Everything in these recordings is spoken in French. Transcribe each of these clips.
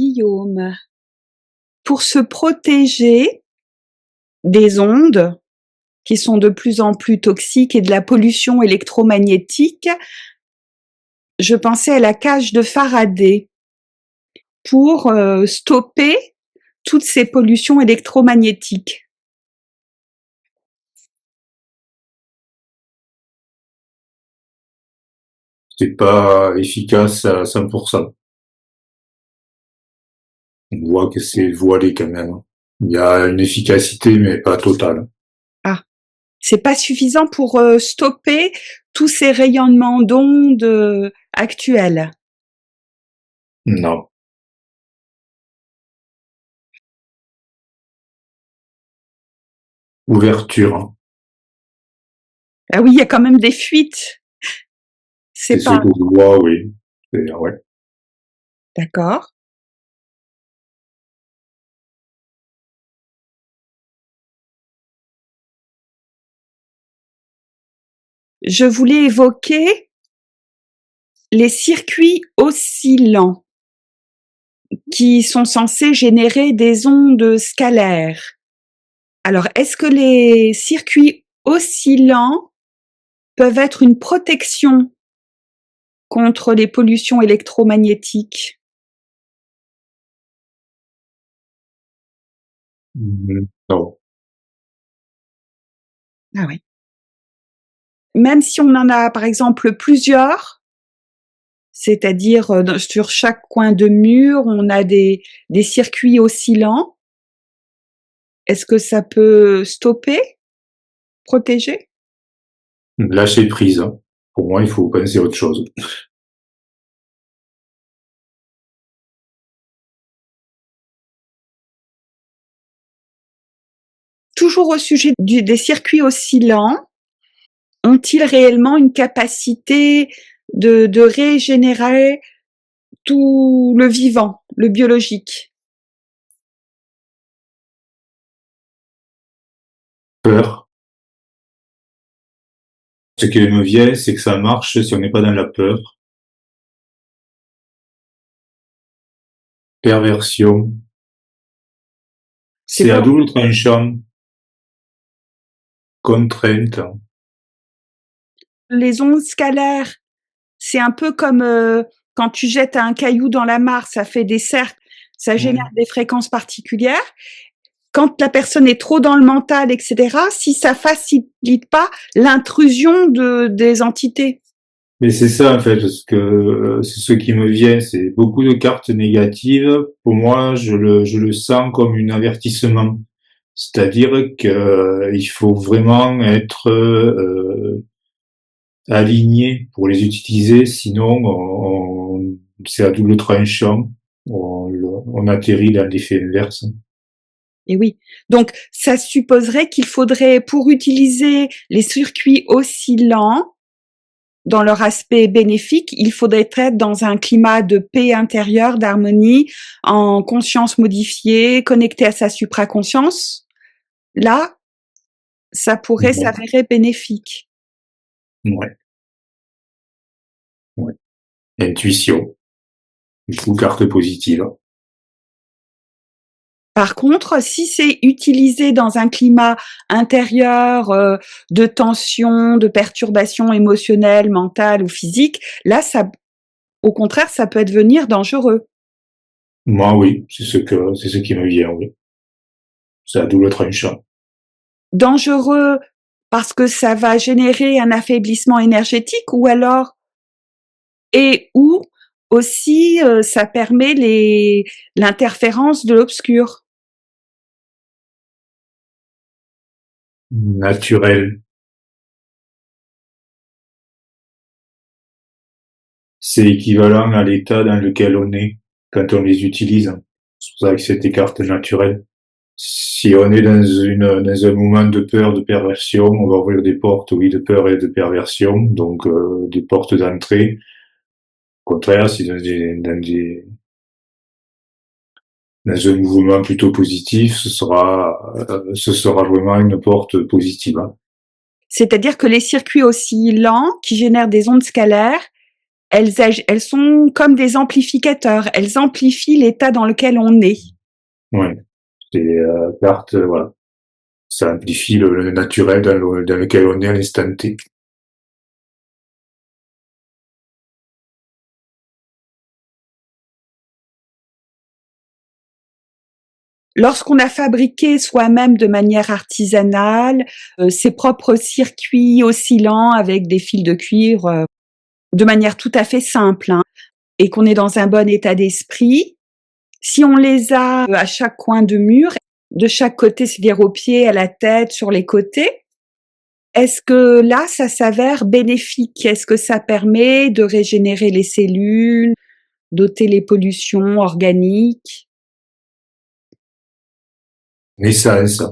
Guillaume, pour se protéger des ondes qui sont de plus en plus toxiques et de la pollution électromagnétique, je pensais à la cage de Faraday pour stopper toutes ces pollutions électromagnétiques. C'est pas efficace à 100%. On voit que c'est voilé quand même. Il y a une efficacité, mais pas totale. Ah, c'est pas suffisant pour stopper tous ces rayonnements d'ondes actuels. Non. Ouverture. Ah oui, il y a quand même des fuites. C'est C'est ce pas que je vois, oui. Ouais. d'accord. Je voulais évoquer les circuits oscillants qui sont censés générer des ondes scalaires. Alors, est-ce que les circuits oscillants peuvent être une protection contre les pollutions électromagnétiques? Non. Ah oui. Même si on en a, par exemple, plusieurs, c'est-à-dire sur chaque coin de mur, on a des circuits oscillants, est-ce que ça peut stopper, protéger? Lâcher prise. Pour moi, il faut penser à autre chose. Toujours au sujet des circuits oscillants, ont-ils réellement une capacité de régénérer tout le vivant, le biologique? Peur. Ce qui me vient, c'est que ça marche si on n'est pas dans la peur. Perversion. C'est C'est à pas double tranchant. Contrainte. les ondes scalaires, c'est un peu comme quand tu jettes un caillou dans la mare, ça fait des cercles, ça génère des fréquences particulières. Quand la personne est trop dans le mental, etc., si ça facilite pas l'intrusion des entités. Mais c'est ça, en fait, parce que c'est ce qui me vient, c'est beaucoup de cartes négatives. Pour moi, je le sens comme un avertissement. C'est-à-dire qu'il faut vraiment être aligné pour les utiliser, sinon c'est à double tranchant. On atterrit dans l'effet inverse. Et oui. Donc, ça supposerait qu'il faudrait, pour utiliser les circuits oscillants dans leur aspect bénéfique, il faudrait être dans un climat de paix intérieure, d'harmonie, en conscience modifiée, connecté à sa supraconscience. Là, ça pourrait Ouais. s'avérer bénéfique. Ouais. Ouais. Intuition. Du coup, carte positive. Par contre, si c'est utilisé dans un climat intérieur de tension, de perturbation émotionnelle, mentale ou physique, là, ça, au contraire, ça peut devenir dangereux. Moi, oui, c'est ce qui me vient, oui. C'est à double tranchant. Dangereux parce que ça va générer un affaiblissement énergétique ou alors et ou aussi ça permet l'interférence de l'obscur. Naturel. C'est équivalent à l'état dans lequel on est quand on les utilise. C'est pour ça que c'est des cartes naturelles. Si on est dans un moment de peur, de perversion, on va ouvrir des portes, oui, de peur et de perversion, donc des portes d'entrée. Au contraire, si dans un mouvement plutôt positif, ce sera vraiment une porte positive. Hein. C'est-à-dire que les circuits oscillants qui génèrent des ondes scalaires elles sont comme des amplificateurs. Elles amplifient l'état dans lequel on est. Ouais. C'est carte, voilà. Ça amplifie le naturel dans lequel on est à l'instant T. Lorsqu'on a fabriqué soi-même de manière artisanale ses propres circuits oscillants avec des fils de cuivre de manière tout à fait simple, hein, et qu'on est dans un bon état d'esprit, si on les a à chaque coin de mur, de chaque côté, c'est-à-dire aux pieds, à la tête, sur les côtés, est-ce que là, ça s'avère bénéfique? Est-ce que ça permet de régénérer les cellules, d'ôter les pollutions organiques? Naissance.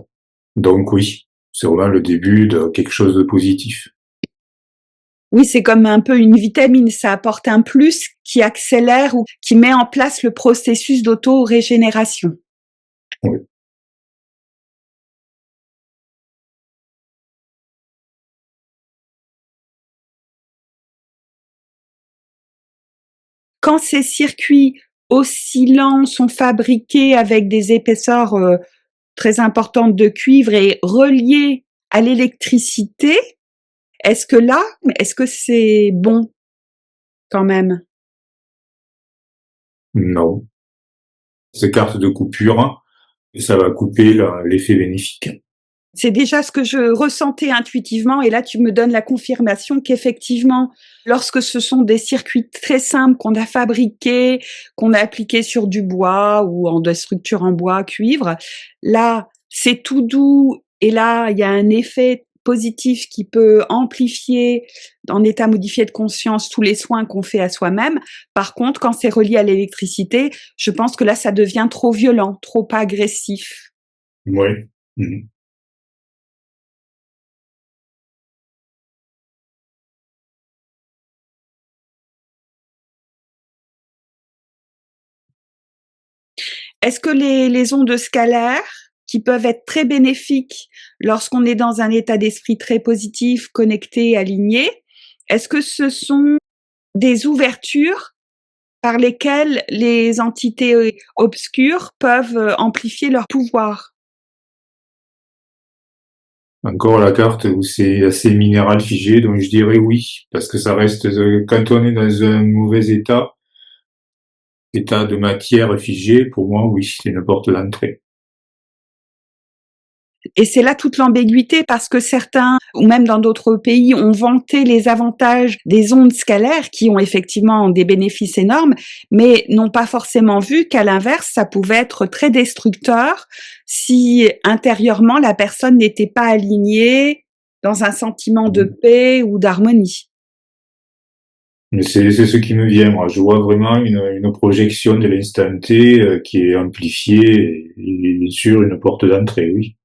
Donc oui, c'est vraiment le début de quelque chose de positif. Oui, c'est comme un peu une vitamine, ça apporte un plus qui accélère ou qui met en place le processus d'auto-régénération. Oui. Quand ces circuits oscillants sont fabriqués avec des épaisseurs très importantes de cuivre et reliés à l'électricité, est-ce que c'est bon quand même? Non. C'est carte de coupure et ça va couper l'effet bénéfique. C'est déjà ce que je ressentais intuitivement et là tu me donnes la confirmation qu'effectivement, lorsque ce sont des circuits très simples qu'on a fabriqués, qu'on a appliqués sur du bois ou en des structures en bois, cuivre, là c'est tout doux et là il y a un effet positif qui peut amplifier en état modifié de conscience tous les soins qu'on fait à soi-même. Par contre, quand c'est relié à l'électricité, je pense que là ça devient trop violent, trop agressif. Oui. Mmh. Est-ce que les ondes scalaires, qui peuvent être très bénéfiques lorsqu'on est dans un état d'esprit très positif, connecté, aligné, est-ce que ce sont des ouvertures par lesquelles les entités obscures peuvent amplifier leur pouvoir? Encore la carte où c'est assez minéral figé, donc je dirais oui, parce que ça reste, quand on est dans un mauvais état de matière figée, pour moi, oui, c'est une porte d'entrée. Et c'est là toute l'ambiguïté parce que certains, ou même dans d'autres pays, ont vanté les avantages des ondes scalaires qui ont effectivement des bénéfices énormes, mais n'ont pas forcément vu qu'à l'inverse, ça pouvait être très destructeur si intérieurement la personne n'était pas alignée dans un sentiment de paix ou d'harmonie. Mais c'est ce qui me vient, moi. Je vois vraiment une projection de l'instant T qui est amplifiée et bien sûr une porte d'entrée, oui.